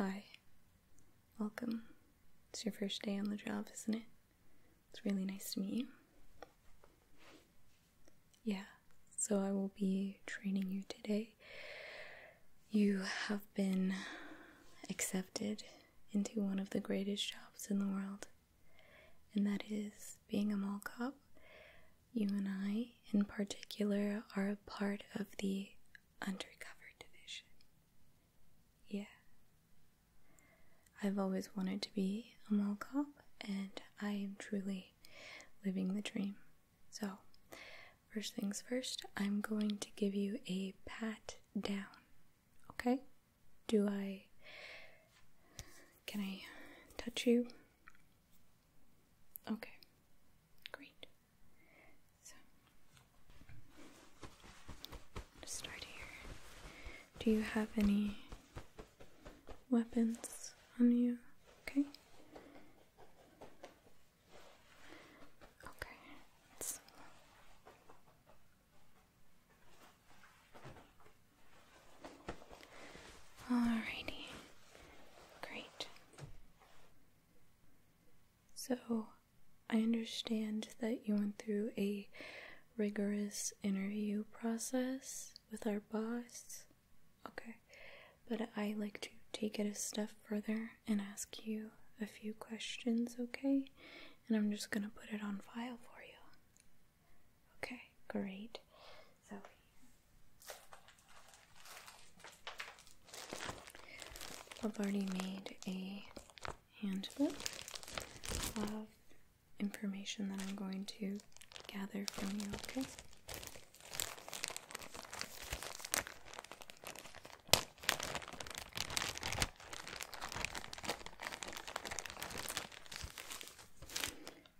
Hi, welcome. It's your first day on the job, isn't it? It's really nice to meet you. Yeah, so I will be training you today. You have been accepted into one of the greatest jobs in the world, and that is being a mall cop. You and I, in particular, are a part of the undercover division. Yeah. I've always wanted to be a mall cop, and I am truly living the dream. So, first things first, I'm going to give you a pat down. Okay? Can I touch you? Okay. Great. So, let's start here. Do you have any weapons on you? Okay. Okay. Alrighty. Great. So, I understand that you went through a rigorous interview process with our boss. Okay. But I like to take it a step further and ask you a few questions, okay? And I'm just gonna put it on file for you. Okay, great. So, I've already made a handbook of information that I'm going to gather from you, okay?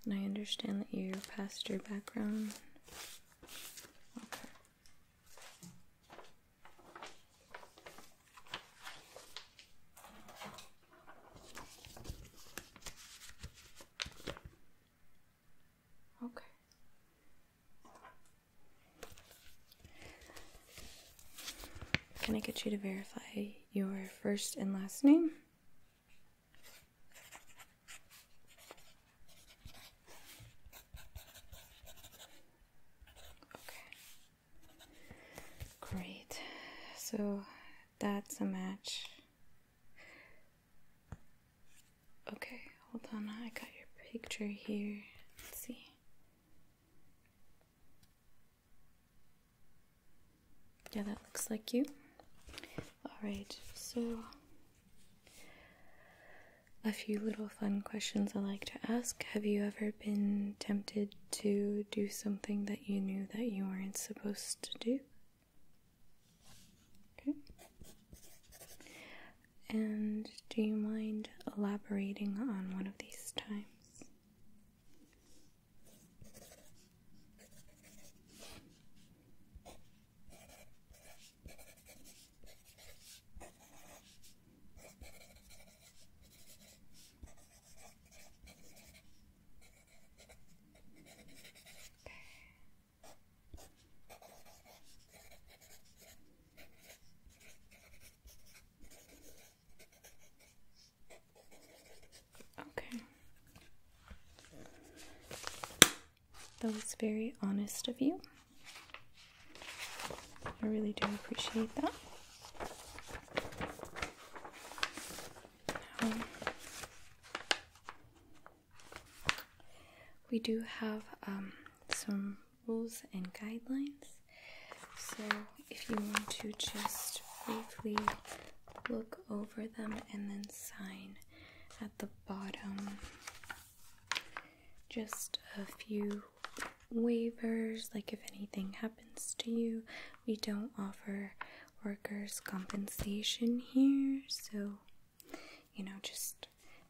And I understand that you passed your background. Okay. Okay. Can I get you to verify your first and last name? Great. So that's a match. Okay, hold on. I got your picture here. Let's see. Yeah, that looks like you. Alright, so a few little fun questions I like to ask. Have you ever been tempted to do something that you knew that you weren't supposed to do? Okay. And do you mind elaborating on one of these times? Okay. That was very honest of you. I really do appreciate that. We do have some rules and guidelines. So if you want to just briefly look over them and then sign at the bottom. Just a few waivers, like if anything happens to you. We don't offer workers' compensation here, so just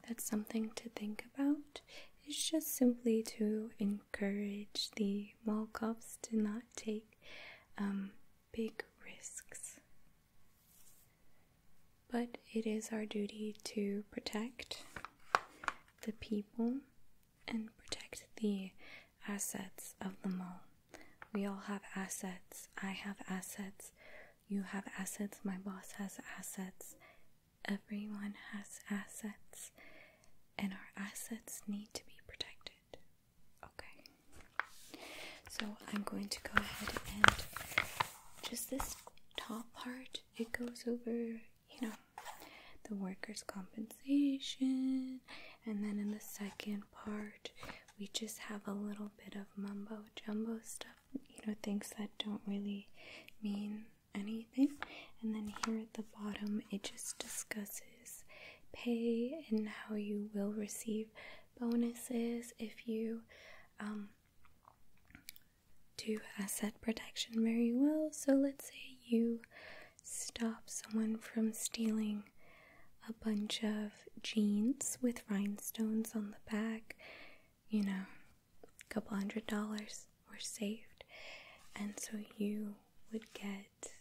that's something to think about. It's just simply to encourage the mall cops to not take big risks. But it is our duty to protect the people and protect the assets of the mall. We all have assets. I have assets. You have assets. My boss has assets. everyone has assets, and our assets need to be protected. Okay. So I'm going to go ahead and just this top part, it goes over, the workers' compensation, and then in the second part, we just have a little bit of mumbo jumbo stuff, things that don't really mean anything. And then here at the bottom, it just discusses pay and how you will receive bonuses if you do asset protection very well. So let's say you stop someone from stealing a bunch of jeans with rhinestones on the back, a couple $100 were saved, and so you would get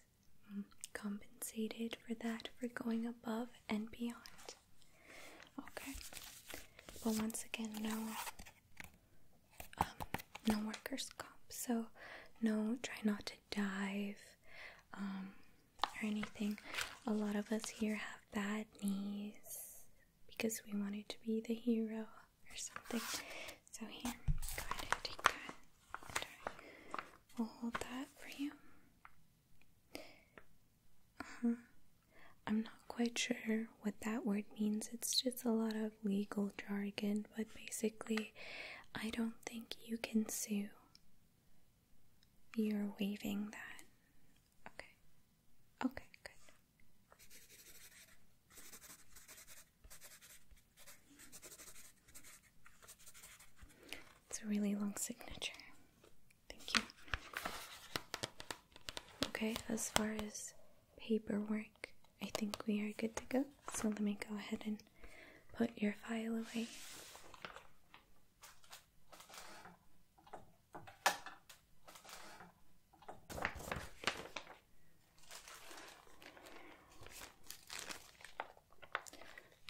compensated for that, for going above and beyond. Okay, but once again, no workers' comp, so try not to dive or anything. A lot of us here have bad knees because we wanted to be the hero or something. So here, go ahead and take that. We'll hold that for you. I'm not quite sure what that word means. It's just a lot of legal jargon, but basically, I don't think you can sue. You're waiving that. Okay, good. It's a really long signature. Thank you. Okay, as far as paperwork, I think we are good to go. So let me go ahead and put your file away.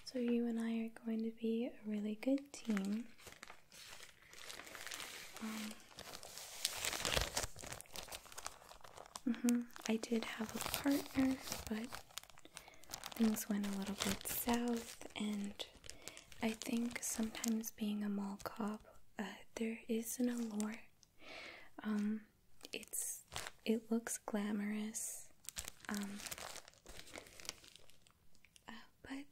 So you and I are going to be a really good team. I did have a partner, but things went a little bit south, and I think sometimes being a mall cop, there is an allure. It looks glamorous, but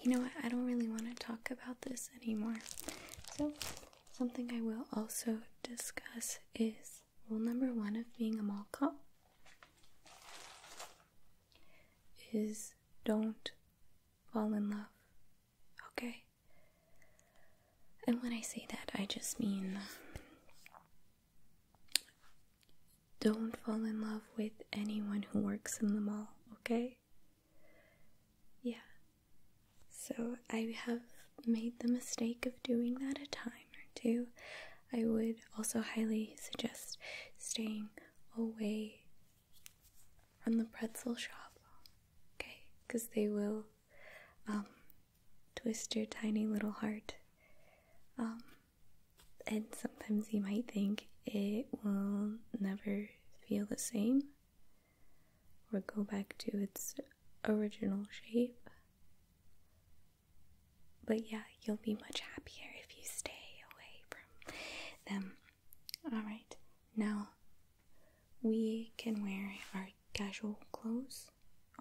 you know what, I don't really want to talk about this anymore. So something I will also discuss is rule number 1 of being a mall cop is don't fall in love, okay? And when I say that, I just mean don't fall in love with anyone who works in the mall, okay? Yeah. So I have made the mistake of doing that a time or two. I would also highly suggest staying away from the pretzel shop, okay? Because they will twist your tiny little heart. And sometimes you might think it will never feel the same or go back to its original shape. But yeah, you'll be much happier if you stay away from them. Alright, now we can wear our casual clothes,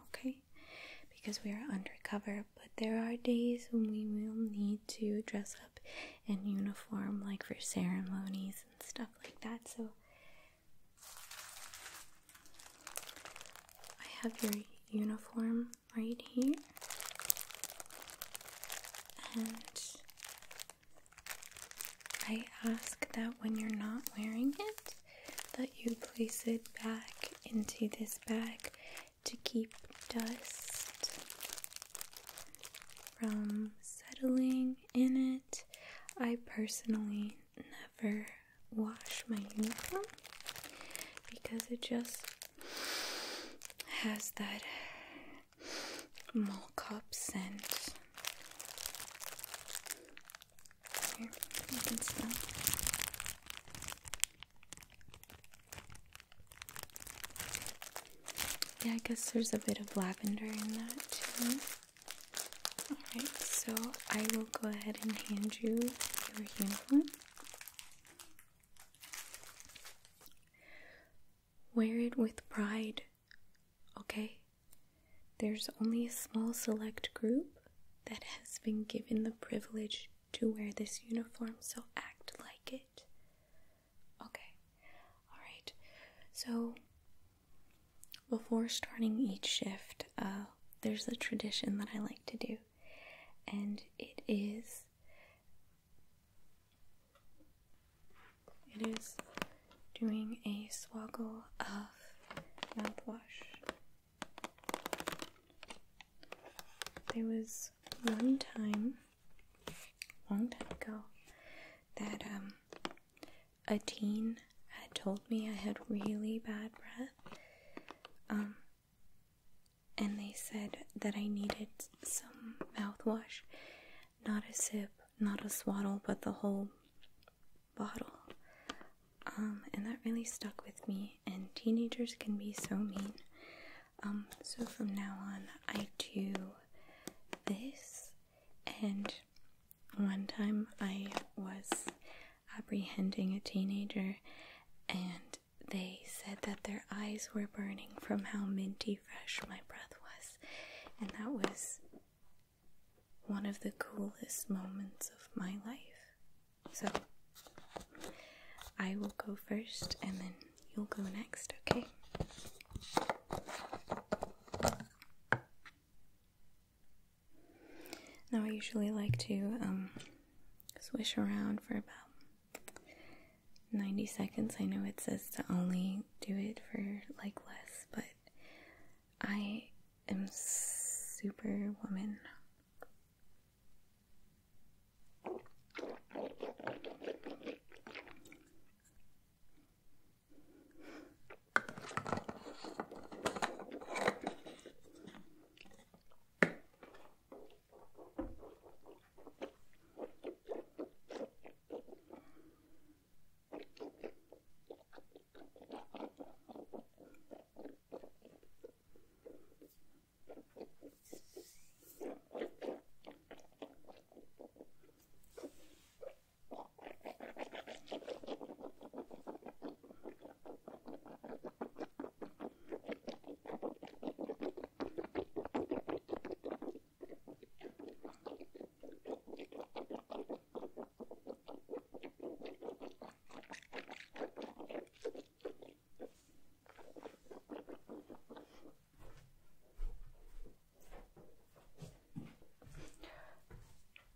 okay? Because we are undercover, but there are days when we will need to dress up in uniform, like for ceremonies and stuff like that. So I have your uniform right here, and I ask that when you're not wearing it, that you place it back into this bag to keep dust from settling in it. I personally never wash my uniform because it just has that mall cop scent. Here, you can smell. Yeah, I guess there's a bit of lavender in that too. Alright, so I will go ahead and hand you your uniform. Wear it with pride, okay? There's only a small select group that has been given the privilege to wear this uniform, so act like it. Okay, alright. So, before starting each shift, there's a tradition that I like to do, and it is doing a swaggle of mouthwash. There was one time, a long time ago, that a teen had told me I had really bad breath, and they said that I needed some mouthwash, not a sip, not a swaddle, but the whole bottle. And that really stuck with me, and teenagers can be so mean. So from now on, I do this, and one time I was apprehending a teenager, and they said that their eyes were burning from how minty fresh my breath was, and that was one of the coolest moments of my life. So I will go first, and then you'll go next, okay? Now I usually like to swish around for about 90 seconds. I know it says to only do it for like less, but I am superwoman.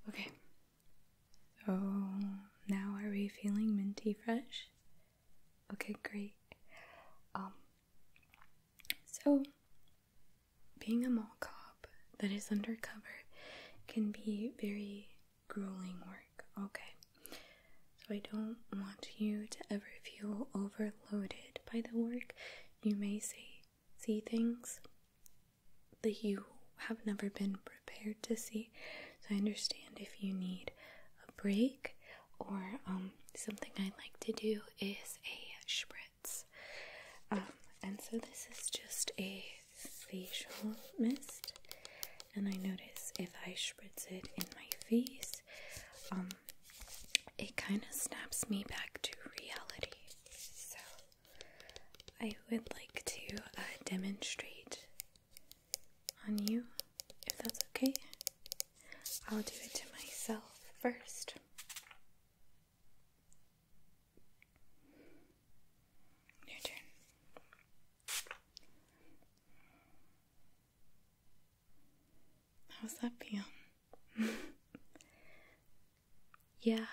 Okay, so now are we feeling minty fresh? Okay, great. So being a mall cop that is undercover can be very grueling work, okay? So I don't want you to ever feel overloaded by the work. You may see things that you have never been prepared to see. So I understand if you need a break, or something I like to do is a spritz. And so this is just a facial mist, and I notice if I spritz it in my face, it kind of snaps me back to reality. So I would like to demonstrate on you, if that's okay. I'll do it to myself first. Your turn. How's that feel? Yeah,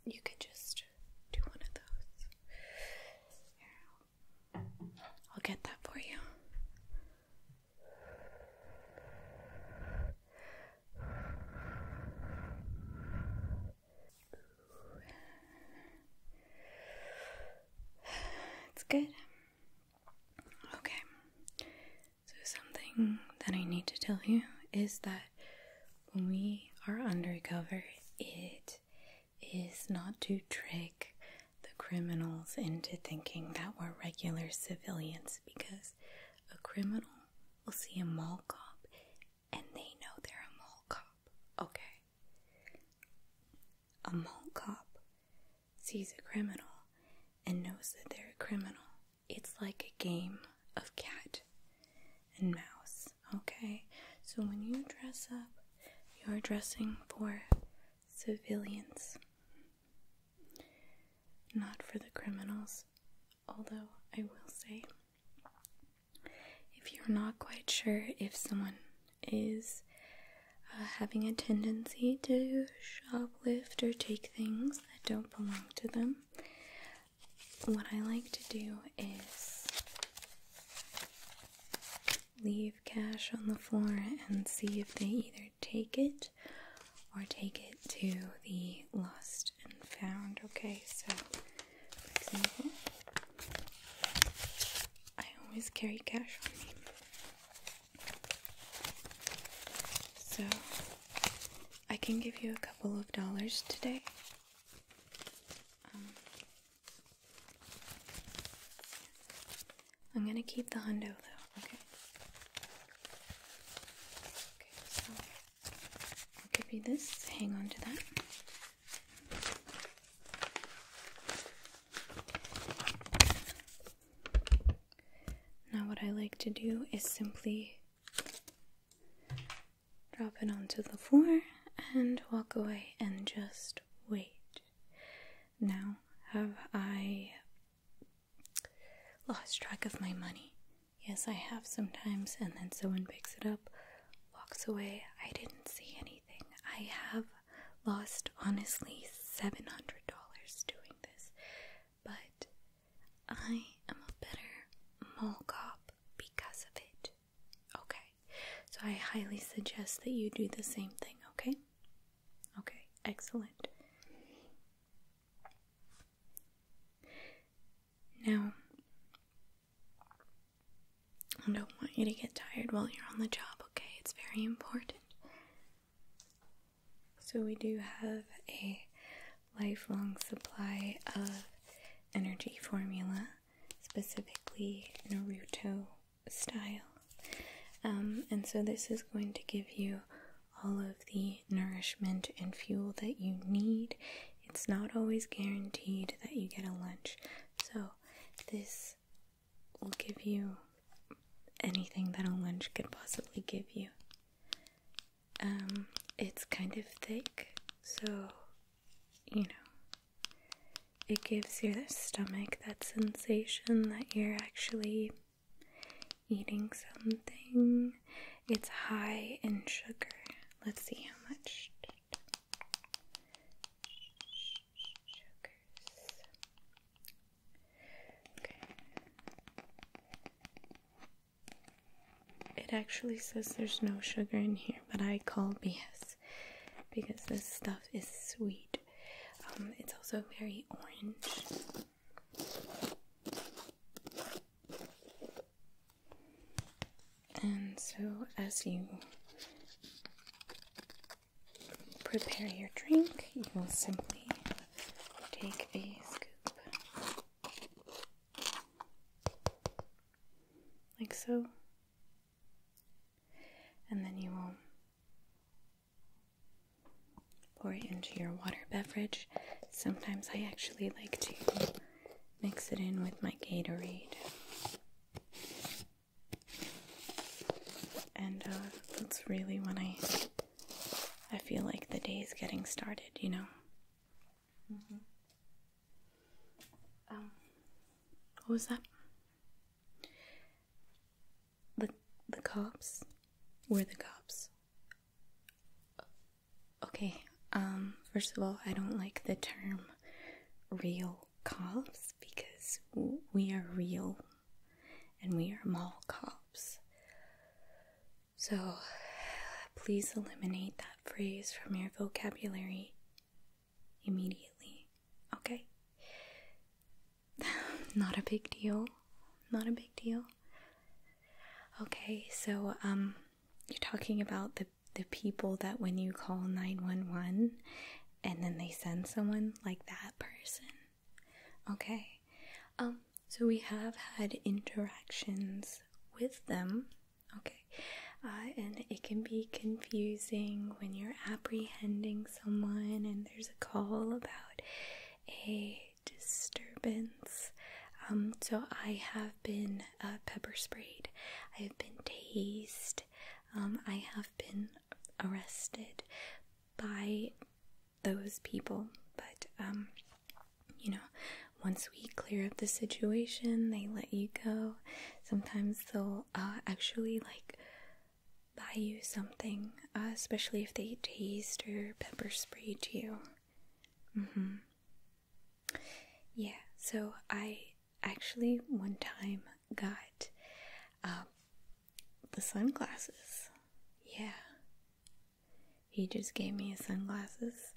you could just do one of those. Here, I'll get that for you. It's good. Okay. So something that I need to tell you is that when we are undercover, it is not to trick the criminals into thinking that we're regular civilians, because a criminal will see a mall cop and they know they're a mall cop. Okay. A mall cop sees a criminal and knows that they're a criminal. It's like a game of cat and mouse. Okay. So when you dress up, you're dressing for civilians, not for the criminals. Although I will say, if you're not quite sure if someone is having a tendency to shoplift or take things that don't belong to them, what I like to do is leave cash on the floor and see if they either take it or take it to the lost and found. Okay, so for example, I always carry cash on me. So I can give you a couple of dollars today. I'm gonna keep the hundo though, okay? Okay, so I'll give you this. Hang on to that. Now what I like to do is simply drop it onto the floor and walk away and just wait. Now, have I lost track of my money? Yes, I have sometimes, and then someone picks it up, walks away. I didn't see anything. I have lost, honestly, $700 doing this, but I am a better mall cop because of it. Okay, so I highly suggest that you do the same thing, okay? Okay, excellent. Now, I don't want you to get tired while you're on the job, okay? It's very important. So we do have a lifelong supply of energy formula, specifically Naruto style. And so this is going to give you all of the nourishment and fuel that you need. It's not always guaranteed that you get a lunch. So this will give you anything that a lunch could possibly give you. It's kind of thick, so, it gives your stomach that sensation that you're actually eating something. It's high in sugar. Let's see how much. It actually says there's no sugar in here, but I call BS because this stuff is sweet. It's also very orange. And so as you prepare your drink, you will simply take a scoop, like so. And then you will pour it into your water beverage. Sometimes I actually like to mix it in with my Gatorade. And that's really when I feel like the day's getting started, What was that? The cops? We're the cops. Okay, first of all, I don't like the term real cops because we are real and we are mall cops. So, please eliminate that phrase from your vocabulary immediately, okay? Not a big deal. Not a big deal. Okay, so, you're talking about the people that when you call 911 and then they send someone like that person. Okay. So we have had interactions with them. Okay. And it can be confusing when you're apprehending someone and there's a call about a disturbance. So I have been pepper sprayed. I have been tased. I have been arrested by those people. But, once we clear up the situation, they let you go. Sometimes they'll actually, buy you something, especially if they tased or pepper sprayed you. Yeah, so I actually one time got the sunglasses. Yeah. He just gave me his sunglasses.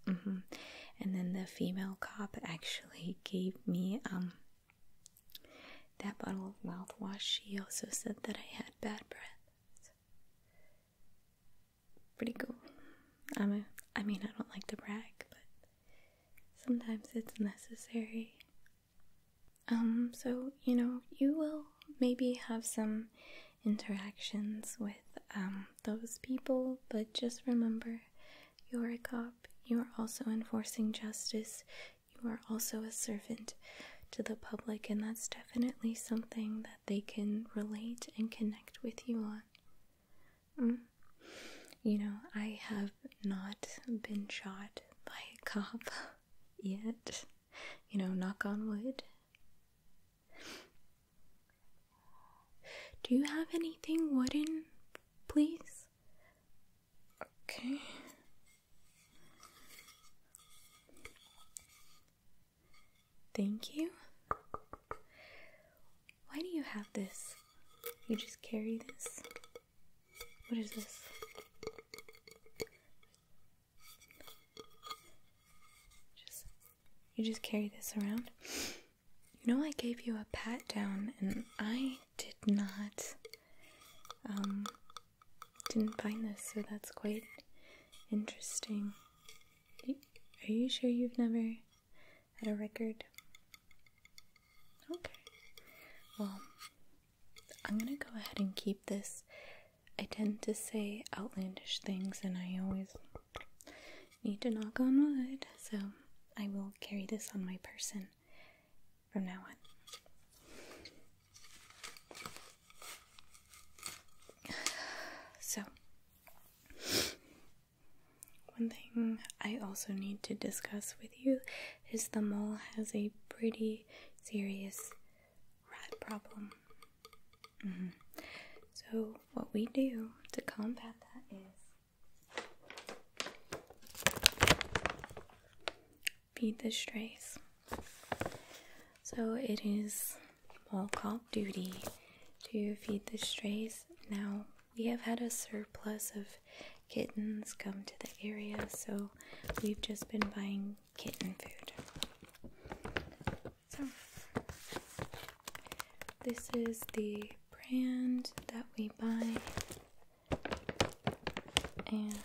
And then the female cop actually gave me that bottle of mouthwash. She also said that I had bad breath. So, pretty cool. I don't like to brag, but sometimes it's necessary. So, you will maybe have some interactions with those people, but just remember, you're a cop. You are also enforcing justice. You are also a servant to the public, and that's definitely something that they can relate and connect with you on. I have not been shot by a cop yet. Knock on wood. Do you have anything wooden, please? Okay. Thank you. Why do you have this? You just carry this? What is this? You just carry this around? I gave you a pat down and I didn't find this, so that's quite interesting. Are you sure you've never had a record? Okay. Well, I'm gonna go ahead and keep this. I tend to say outlandish things and I always need to knock on wood, so I will carry this on my person from now on. So, one thing I also need to discuss with you is the mall has a pretty serious rat problem. So, what we do to combat that is feed the strays. So it is mall cop duty to feed the strays. Now, we have had a surplus of kittens come to the area, so we've just been buying kitten food. So, this is the brand that we buy, and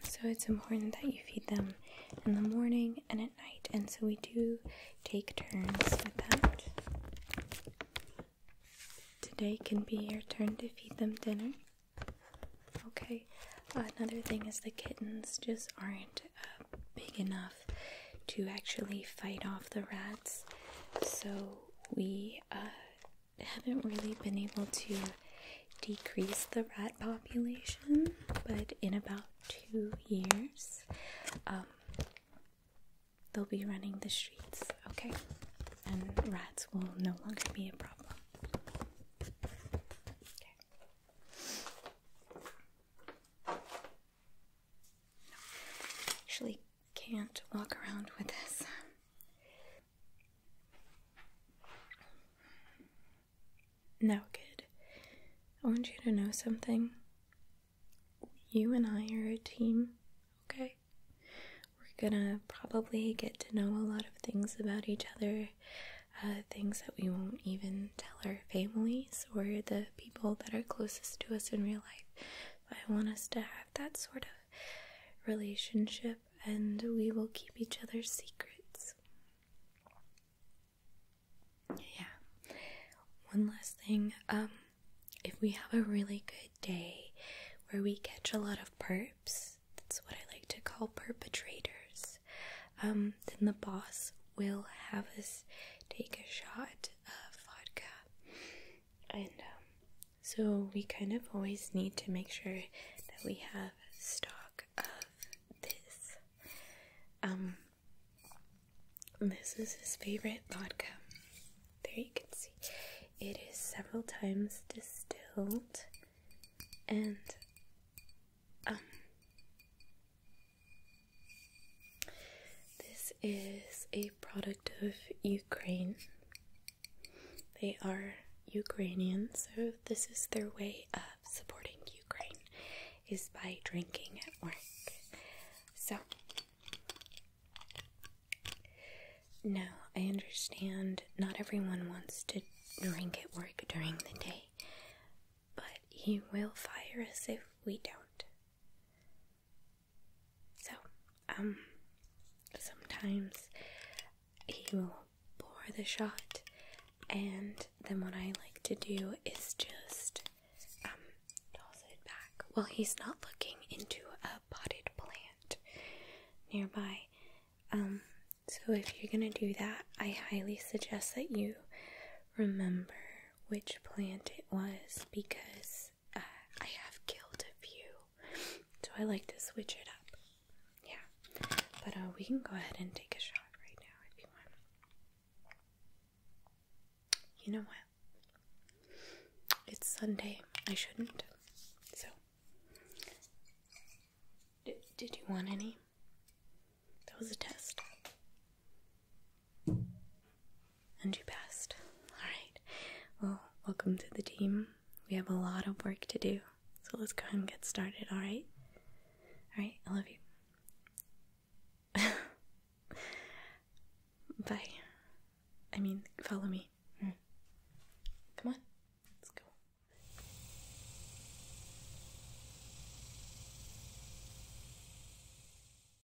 so it's important that you feed them in the morning and at night, and so we do take turns with that. Today can be your turn to feed them dinner. Okay. Another thing is the kittens just aren't big enough to actually fight off the rats, so we haven't really been able to decrease the rat population, but in about 2 years, they'll be running the streets, okay? And rats will no longer be a problem. Okay. Actually, can't walk around with this. Now, kid, I want you to know something. You and I are a team, okay? We're gonna probably get to know a lot of things about each other, things that we won't even tell our families or the people that are closest to us in real life. But I want us to have that sort of relationship, and we will keep each other's secrets. Yeah. one last thing. If we have a really good day where we catch a lot of perps, that's what I like to call perpetrators, then the boss will have us take a shot of vodka. And so we kind of always need to make sure that we have stock of this. This is his favorite vodka. There you can see. It is several times distilled, and this is a product of Ukraine. They are Ukrainian, so this is their way of supporting Ukraine, is by drinking at work. So now I understand not everyone wants to drink at work during the day, but he will fire us if we don't. So, sometimes he will pour the shot, and then what I like to do is just toss it back. Well, he's not looking into a potted plant nearby. So if you're gonna do that, I highly suggest that you remember which plant it was, because I have killed a few, so I like to switch it up. Yeah, but we can go ahead and take a shot right now if you want. You know what? It's Sunday. I shouldn't. So, did you want any? That was a test. And you passed. Alright. Well, welcome to the team. We have a lot of work to do. So let's go ahead and get started, alright? Alright, I love you. Bye. I mean, follow me.